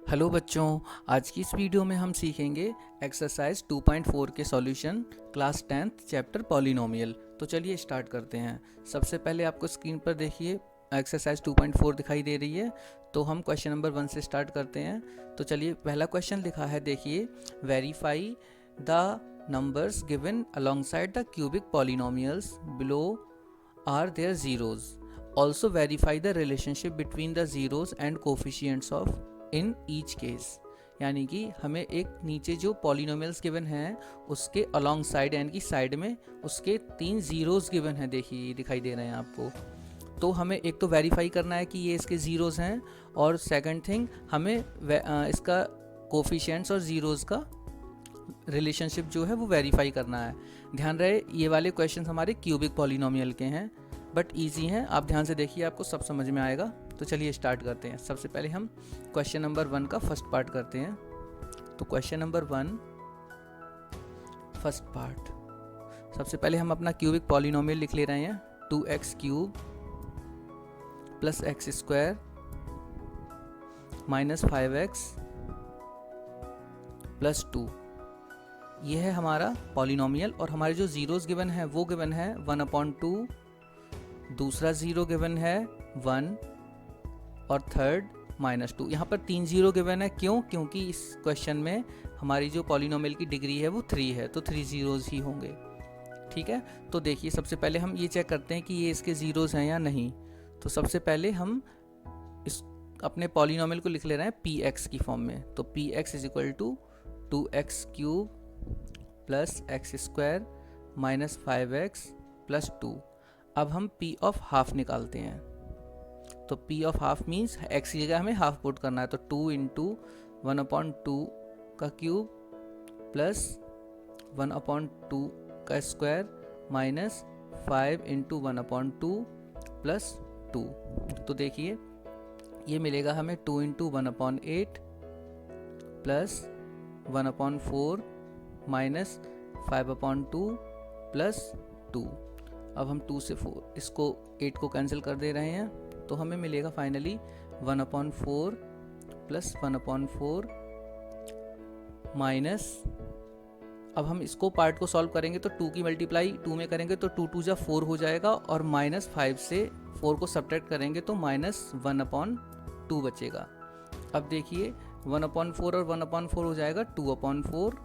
Hello बच्चों, आज की इस वीडियो में हम सीखेंगे एक्सरसाइज 2.4 के solution class 10th chapter polynomial. तो चलिए स्टार्ट करते हैं। सबसे पहले आपको स्क्रीन पर देखिए एक्सरसाइज 2.4 दिखाई दे रही है। तो हम क्वेश्चन नंबर 1 से स्टार्ट करते हैं। तो चलिए, पहला क्वेश्चन लिखा है, देखिए, verify the numbers given alongside the cubic polynomials below are their zeros. Also verify the relationship between the zeros and coefficients of in each case. यानी कि हमें एक नीचे जो पॉलिनोमियल्स गिवन हैं उसके अलॉन्ग साइड यानी कि साइड में उसके 3 जीरोस गिवन हैं। देखिए, ये दिखाई दे रहे हैं आपको। तो हमें एक तो वेरीफाई करना है कि ये इसके जीरोस हैं, और सेकंड थिंग हमें इसका कोफिशिएंट्स और जीरोस का रिलेशनशिप जो है वो वेरीफाई करना है। ध्यान रहे, ये वाले क्वेश्चन हमारे क्यूबिक पॉलिनोमियल के हैं, बट ईजी हैं। आप ध्यान से देखिए, आपको सब समझ में आएगा। तो चलिए स्टार्ट करते हैं। सबसे पहले हम क्वेश्चन नंबर 1 का फर्स्ट पार्ट करते हैं। तो क्वेश्चन नंबर 1 फर्स्ट पार्ट, सबसे पहले हम अपना क्यूबिक पॉलिनोमियल लिख ले रहे हैं। 2x cube plus x square minus 5x plus 2, ये है हमारा पॉलिनोमियल। और हमारे जो जीरोस गिवन है वो गिवन है 1/2, दूसरा जीरो गिवन है 1 और थर्ड -2। यहाँ पर 3 जीरो गिवन है। क्यों? क्योंकि इस क्वेश्चन में हमारी जो पॉलिनोमियल की डिग्री है वो 3 है, तो 3 जीरोस ही होंगे। ठीक है, तो देखिए, सबसे पहले हम ये चेक करते हैं कि ये इसके जीरोस हैं या नहीं। तो सबसे पहले हम इस अपने पॉलिनोमियल को लिख ले रहे हैं px की फॉर्म में। तो px is equal to 2x cube plus x square minus 5x plus 2। अब हम p ऑफ हाफ निकालते हैं। तो p of half means x की जगह हमें हाफ पुट करना है। तो 2 इंटू 1/2 का क्यूब प्लस 1/2 का स्क्वायर माइनस 5 इंटू 1/2 प्लस 2। तो देखिए, ये मिलेगा हमें 2 इंटू 1/8 प्लस 1/4 माइनस 5/2 प्लस 2। अब हम 2 से 4 इसको 8 को कैंसिल कर दे रहे हैं। तो हमें मिलेगा फाइनली 1/4 प्लस 1/4 माइनस, अब हम इसको पार्ट को सॉल्व करेंगे तो 2 की मल्टीप्लाई 2 में करेंगे तो 2 2 जा 4 हो जाएगा, और माइनस 5 से 4 को सब्ट्रैक्ट करेंगे तो -1/2 बचेगा। अब देखिए, 1/4 और 1/4 हो जाएगा 2/4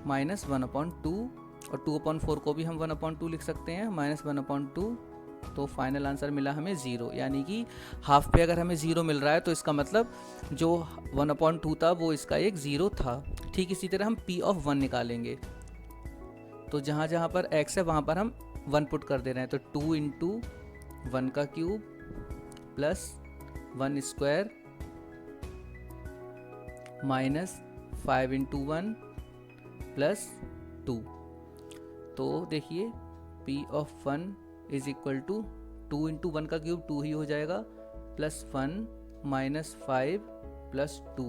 माइनस 1/2, और 2/4 को भी हम 1/2 लिख सकते हैं माइनस 1/2। तो फाइनल आंसर मिला हमें 0। यानी कि हाफ पे अगर हमें 0 मिल रहा है तो इसका मतलब जो 1/2 था वो इसका एक 0 था। ठीक इसी तरह हम p ऑफ 1 निकालेंगे। तो जहाँ जहाँ पर x है वहाँ पर हम 1 पुट कर दे रहे हैं। तो 2 इंटू 1 का cube plus 1 square minus 5 into 1 plus 2। तो देखिए, p of 1 is equal to 2 into 1 का क्यूब 2 ही हो जाएगा, प्लस 1 माइनस 5 प्लस 2।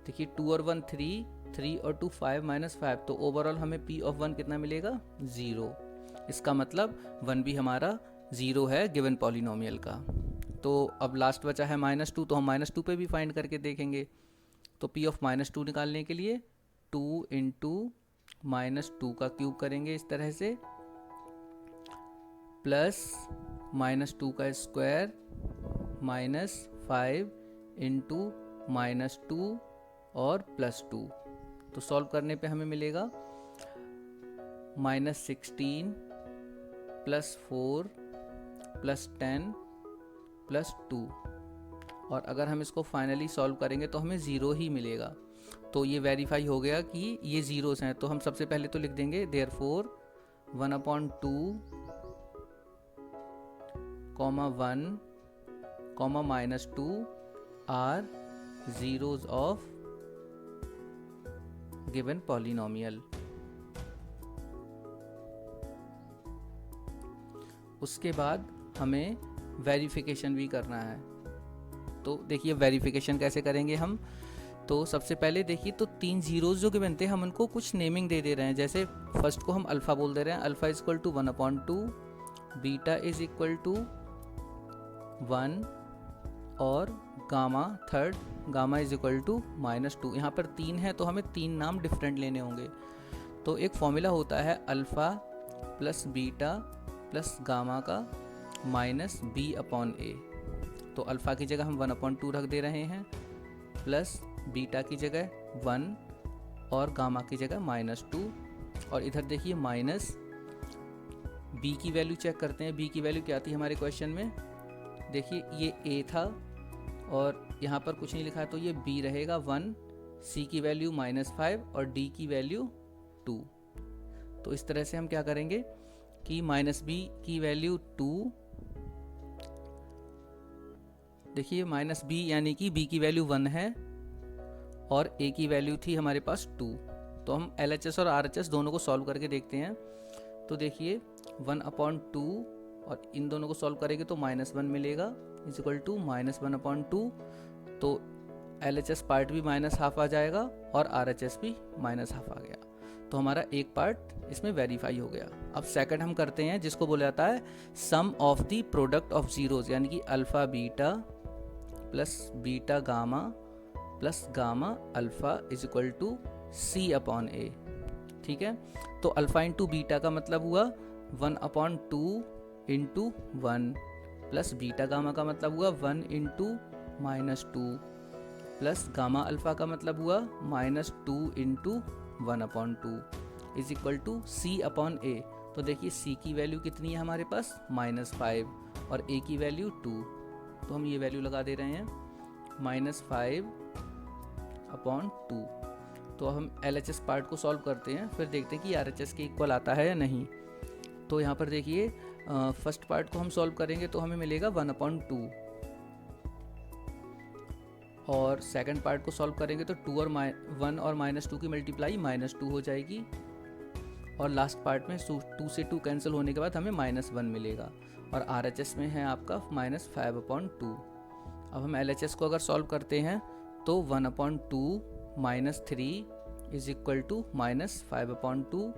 देखिए, 2 और 1 3, 3 और 2 5 माइनस 5। तो ओवरऑल हमें p ऑफ 1 कितना मिलेगा? 0। इसका मतलब 1 भी हमारा 0 है गिवन पॉलिनोमियल का। तो अब लास्ट बचा है -2, तो हम -2 पे भी फाइंड करके देखेंगे। तो p ऑफ -2 निकालने के लिए 2 इंटू -2 का क्यूब करेंगे इस तरह से, प्लस -2 का स्क्वायर माइनस 5 इंटू -2 और प्लस 2। तो सॉल्व करने पे हमें मिलेगा -16 प्लस 4 प्लस 10 प्लस 2। और अगर हम इसको फाइनली सॉल्व करेंगे तो हमें 0 ही मिलेगा। तो ये वेरीफाई हो गया कि ये जीरोस हैं। तो हम सबसे पहले तो लिख देंगे therefore 1/2 1 -2 are zeros of given polynomial। उसके बाद हमें वेरिफिकेशन भी करना है। तो देखिए, वेरिफिकेशन कैसे करेंगे हम। तो सबसे पहले देखिए, तो 3 जीरोस जो गिवन थे हम उनको कुछ नेमिंग दे रहे हैं। जैसे फर्स्ट को हम अल्फ़ा बोल दे रहे हैं, alpha is equal to 1/2, beta is equal to 1 और gamma third, gamma is equal to -2। यहाँ पर 3 है तो हमें 3 नाम डिफरेंट लेने होंगे। तो एक फॉर्मूला होता है alpha plus beta plus gamma का -b/a। तो अल्फ़ा की जगह हम 1/2 रख दे रहे हैं, प्लस बीटा की जगह 1 और गामा की जगह -2। और इधर देखिए माइनस b की वैल्यू चेक करते हैं। b की वैल्यू क्या थी हमारे क्वेश्चन में, देखिए ये a था और यहाँ पर कुछ नहीं लिखा है तो ये b रहेगा 1, c की वैल्यू -5 और d की वैल्यू 2। तो इस तरह से हम क्या करेंगे कि -b की वैल्यू 2, देखिए -b यानी कि b की वैल्यू 1 है और a की वैल्यू थी हमारे पास 2। तो हम LHS और RHS दोनों को सॉल्व करके देखते हैं। तो देखिए 1/2 और इन दोनों को सॉल्व करेंगे तो -1 मिलेगा इज इक्वल टू -1/2। तो LHS पार्ट भी -½ आ जाएगा और RHS भी -½ आ गया। तो हमारा एक पार्ट इसमें वेरीफाई हो गया। अब सेकंड हम करते हैं जिसको बोला जाता है sum of the product of zeros, यानी कि alpha beta plus beta gamma plus gamma alpha is equal to c/a। ठीक है, तो अल्फ़ा इंटू बीटा का मतलब हुआ 1/2 इंटू 1 प्लस बीटा गामा का मतलब हुआ 1 इंटू -2 प्लस गामा अल्फ़ा का मतलब हुआ -2 into 1/2 is equal to c/a। तो देखिए c की वैल्यू कितनी है हमारे पास -5 और a की वैल्यू 2। तो हम ये वैल्यू लगा दे रहे हैं -5/2। तो हम LHS पार्ट को सॉल्व करते हैं, फिर देखते हैं कि RHS के इक्वल आता है या नहीं। तो यहाँ पर देखिए फर्स्ट पार्ट को हम सॉल्व करेंगे तो हमें मिलेगा 1/2 और सेकंड पार्ट को सॉल्व करेंगे तो 1 और -2 की मल्टीप्लाई -2 हो जाएगी और लास्ट पार्ट में 2 से 2 कैंसिल होने के बाद हमें -1 मिलेगा और RHS में है आपका -5/2। अब हम LHS को अगर सॉल्व करते हैं तो 1/2 -3 इज इक्वल टू -5/2।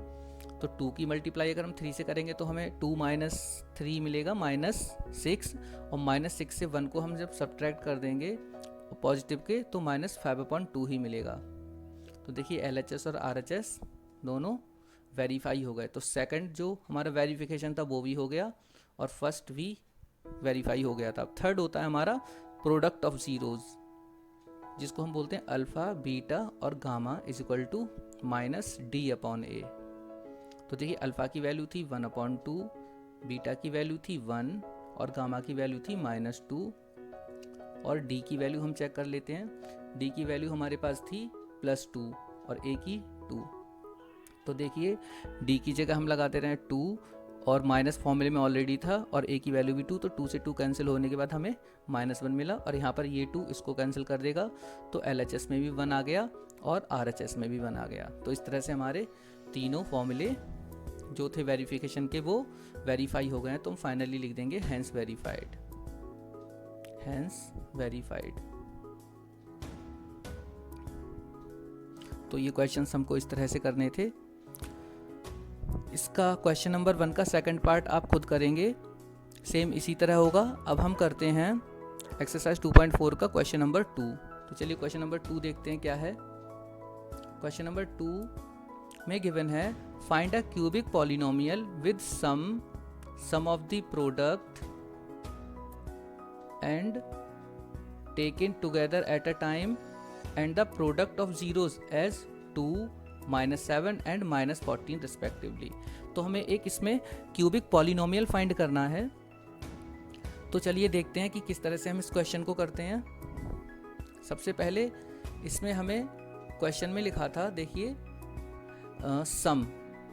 तो 2 की मल्टीप्लाई अगर हम 3 से करेंगे तो हमें 2 - 3 मिलेगा -6 और -6 से 1 को हम जब सब्ट्रैक्ट कर देंगे पॉजिटिव के तो -5/2 ही मिलेगा। तो देखिए LHS और RHS दोनों वेरीफाई हो गए। तो सेकंड जो हमारा वेरिफिकेशन था वो भी हो गया और फर्स्ट भी वेरीफाई हो गया था। थर्ड होता है हमारा प्रोडक्ट ऑफ जीरोज, जिसको हम बोलते हैं अल्फ़ा बीटा और gamma is equal to -d/a। तो देखिए अल्फ़ा की वैल्यू थी 1/2, बीटा की वैल्यू थी 1 और गामा की वैल्यू थी -2 और d की वैल्यू हम चेक कर लेते हैं। d की वैल्यू हमारे पास थी +2 और a की 2। तो देखिए d की जगह हम लगा दे रहे हैं 2 और माइनस फॉर्मूले में ऑलरेडी था और a की वैल्यू भी 2, तो 2 से 2 कैंसिल होने के बाद हमें -1 मिला और यहाँ पर ये 2 इसको कैंसिल कर देगा तो LHS में भी 1 आ गया और RHS में भी 1 आ गया। तो इस तरह से हमारे तीनों फॉर्मूले जो थे वेरिफिकेशन के वो वेरीफाई हो गए हैं। तो हम फाइनली लिख देंगे हैंस वेरीफाइड, हैंस वेरीफाइड। तो ये क्वेश्चंस हमको इस तरह से करने थे। इसका क्वेश्चन नंबर 1 का सेकंड पार्ट आप खुद करेंगे, सेम इसी तरह होगा। अब हम करते हैं एक्सरसाइज 2.4 का क्वेश्चन नंबर 2। तो चलिए क्वेश्चन नंबर 2 देखते हैं क्या है। क्वेश्चन नंबर 2 में गिवन है find a cubic polynomial with sum of the product and taken together at a time and the product of zeros as 2, -7 and -14 respectively. तो हमें एक इसमें क्यूबिक पॉलिनोमियल फाइंड करना है। तो चलिए देखते हैं कि किस तरह से हम इस क्वेश्चन को करते हैं। सबसे पहले इसमें हमें क्वेश्चन में लिखा था, देखिए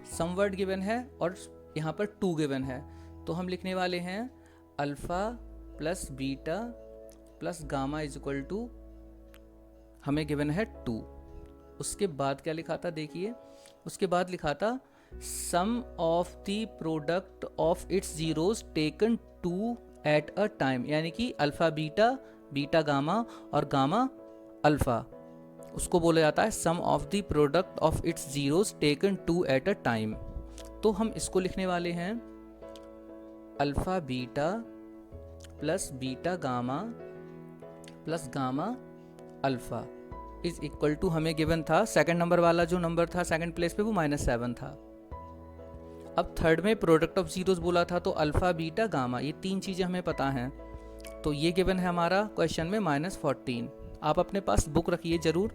सम वर्ड गिवन है और यहाँ पर 2 गिवन है। तो हम लिखने वाले हैं alpha plus beta plus gamma is equal to, हमें गिवन है 2। उसके बाद क्या लिखा था, देखिए उसके बाद लिखा था sum of the product of its zeros taken 2 at a time, यानी कि अल्फ़ा बीटा, बीटा गामा और गामा अल्फ़ा, उसको बोला जाता है sum of the product of its zeros taken 2 at a time. तो हम इसको लिखने वाले हैं alpha beta plus beta gamma plus gamma alpha is equal to, हमें गिवन था सेकंड नंबर वाला जो नंबर था सेकंड प्लेस पे वो -7 था। अब थर्ड में प्रोडक्ट ऑफ जीरोस बोला था, तो अल्फ़ा बीटा गामा ये तीन चीज़ें हमें पता हैं। तो ये गिवन है हमारा क्वेश्चन में -14। आप अपने पास बुक रखिए ज़रूर,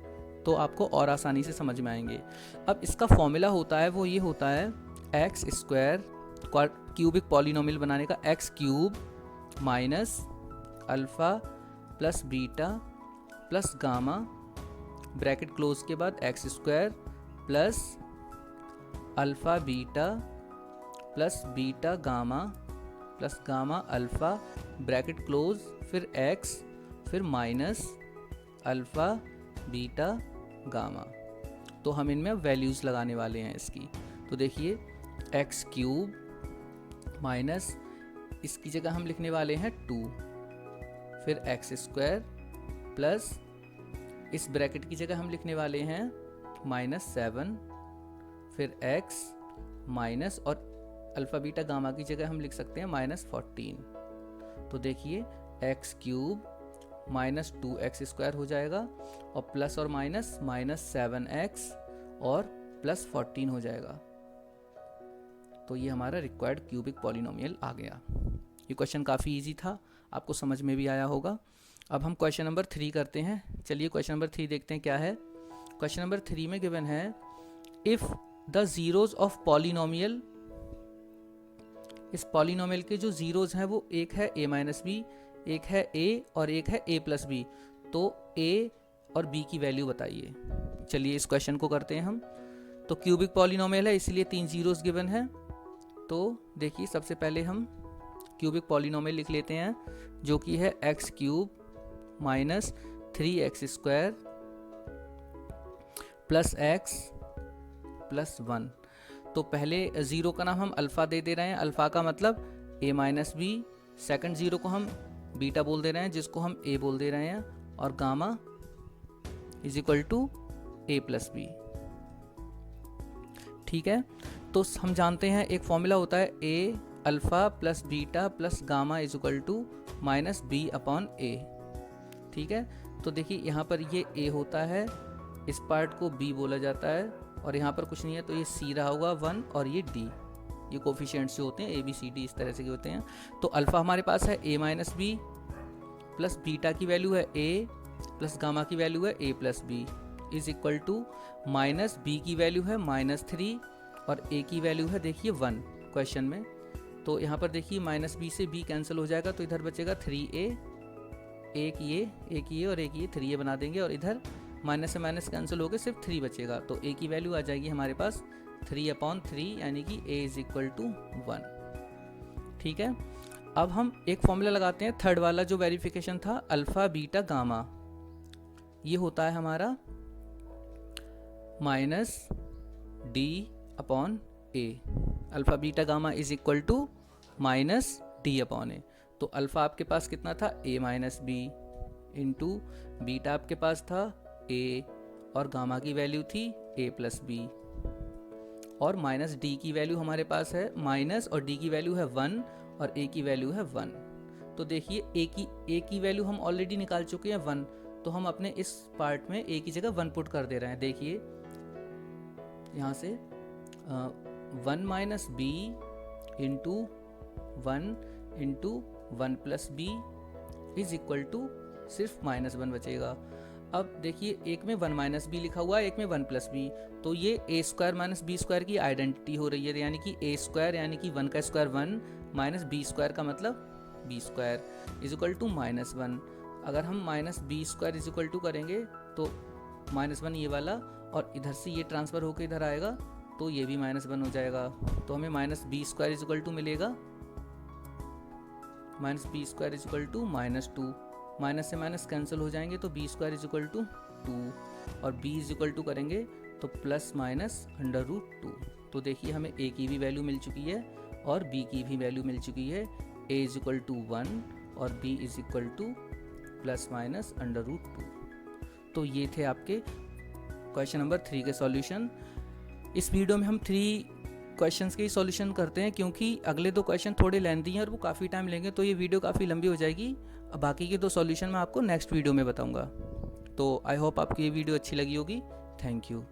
तो आपको और आसानी से समझ में आएंगे। अब इसका फॉर्मूला होता है वो ये होता है एक्स स्क्वायर, क्यूबिक पॉलिनोमियल बनाने का, x cube minus alpha plus beta plus gamma bracket close के बाद x square plus alpha beta plus beta gamma plus gamma alpha bracket close, फिर एक्स, फिर माइनस अल्फ़ा बीटा गामा। तो हम इनमें values लगाने वाले हैं इसकी। तो देखिए एक्स क्यूब माइनस, इसकी जगह हम लिखने वाले हैं 2, फिर एक्स स्क्वायर प्लस, इस ब्रैकेट की जगह हम लिखने वाले हैं -7, फिर एक्स माइनस, और अल्फ़ा बीटा गामा की जगह हम लिख सकते हैं -14। तो देखिए एक्स क्यूब -2x² हो जाएगा, और प्लस और माइनस -7x और +14 हो जाएगा। तो ये हमारा रिक्वायर्ड क्यूबिक पॉलिनोमियल आ गया। ये क्वेश्चन काफ़ी इजी था, आपको समझ में भी आया होगा। अब हम क्वेश्चन नंबर 3 करते हैं। चलिए क्वेश्चन नंबर 3 देखते हैं क्या है। क्वेश्चन नंबर 3 में गिवन है if the zeros of polynomial, इस पॉलिनोमियल के जो ज़ीरोज़ हैं वो एक है a-b, एक है a और एक है a+b। तो a और b की वैल्यू बताइए। चलिए इस क्वेश्चन को करते हैं हम। तो क्यूबिक पॉलिनोमियल है इसलिए 3 ज़ीरोज़ गिवन है। तो देखिए सबसे पहले हम क्यूबिक पॉलिनोमियल लिख लेते हैं, जो कि है x cube minus 3x² plus x plus 1। तो पहले ज़ीरो का नाम हम अल्फ़ा दे दे रहे हैं, अल्फ़ा का मतलब a-b, सेकंड ज़ीरो को हम बीटा बोल दे रहे हैं जिसको हम a बोल दे रहे हैं, और gamma is equal to a+b। ठीक है, तो हम जानते हैं एक फॉर्मूला होता है a alpha plus beta plus gamma is equal to -b/a। ठीक है, तो देखिए यहाँ पर ये a होता है, इस पार्ट को b बोला जाता है, और यहाँ पर कुछ नहीं है तो ये c रहा होगा 1, और ये d, ये कोफिशिएंट्स जो होते हैं a b c d इस तरह से होते हैं। तो अल्फ़ा हमारे पास है a-b प्लस बीटा की वैल्यू है a प्लस गामा की वैल्यू है a+b is equal to minus b की वैल्यू है -3 और a की वैल्यू है देखिए 1 क्वेश्चन में। तो यहाँ पर देखिए -b से b कैंसिल हो जाएगा, तो इधर बचेगा 3a, एक ये और एक ये 3a बना देंगे, और इधर माइनस से माइनस कैंसिल होकर सिर्फ 3 बचेगा। तो a की वैल्यू आ जाएगी हमारे पास 3/3, यानी कि a इज इक्वल टू 1। ठीक है, अब हम एक फॉर्मूला लगाते हैं, थर्ड वाला जो वेरिफिकेशन था, अल्फ़ा बीटा गामा, ये होता है हमारा -d/a। Alpha beta gamma is equal to -d/a। तो अल्फ़ा आपके पास कितना था a-b इंटू बीटा आपके पास था a, और गामा की वैल्यू थी a+b, और -d की वैल्यू हमारे पास है माइनस, और d की वैल्यू है 1 और a की वैल्यू है 1। तो देखिए a की वैल्यू हम ऑलरेडी निकाल चुके हैं 1, तो हम अपने इस पार्ट में a की जगह 1 पुट कर दे रहे हैं। देखिए यहाँ से 1 - b into 1 into 1+b is equal to सिर्फ -1 बचेगा। अब देखिए एक में 1 - b लिखा हुआ है, एक में 1+b, तो ये a² - b² की आइडेंटिटी हो रही है, यानी कि a² यानी कि 1 का स्क्वायर 1 माइनस b² का मतलब b² इज इक्वल टू -1। अगर हम -b² इज इक्वल टू करेंगे तो -1 ये वाला, और इधर से ये ट्रांसफ़र होकर इधर आएगा तो ये भी -1 हो जाएगा। तो हमें -b² इज इक्वल टू मिलेगा, -b² is equal to -2, minus से माइनस कैंसिल हो जाएंगे तो b² इज इक्वल टू 2, और b इज इक्वल टू करेंगे तो ±√2। तो देखिए हमें a की भी वैल्यू मिल चुकी है और b की भी वैल्यू मिल चुकी है। a इज इक्वल टू 1 और b इज इक्वल टू ±√2। तो ये थे आपके क्वेश्चन नंबर 3 के सॉल्यूशन। इस वीडियो में हम 3 क्वेश्चंस के ही सॉल्यूशन करते हैं, क्योंकि अगले 2 क्वेश्चन थोड़े लेंथी हैं और वो काफ़ी टाइम लेंगे, तो ये वीडियो काफ़ी लंबी हो जाएगी। अब बाकी के 2 सॉल्यूशन मैं आपको नेक्स्ट वीडियो में बताऊंगा। तो आई होप आपको ये वीडियो अच्छी लगी होगी। Thank you.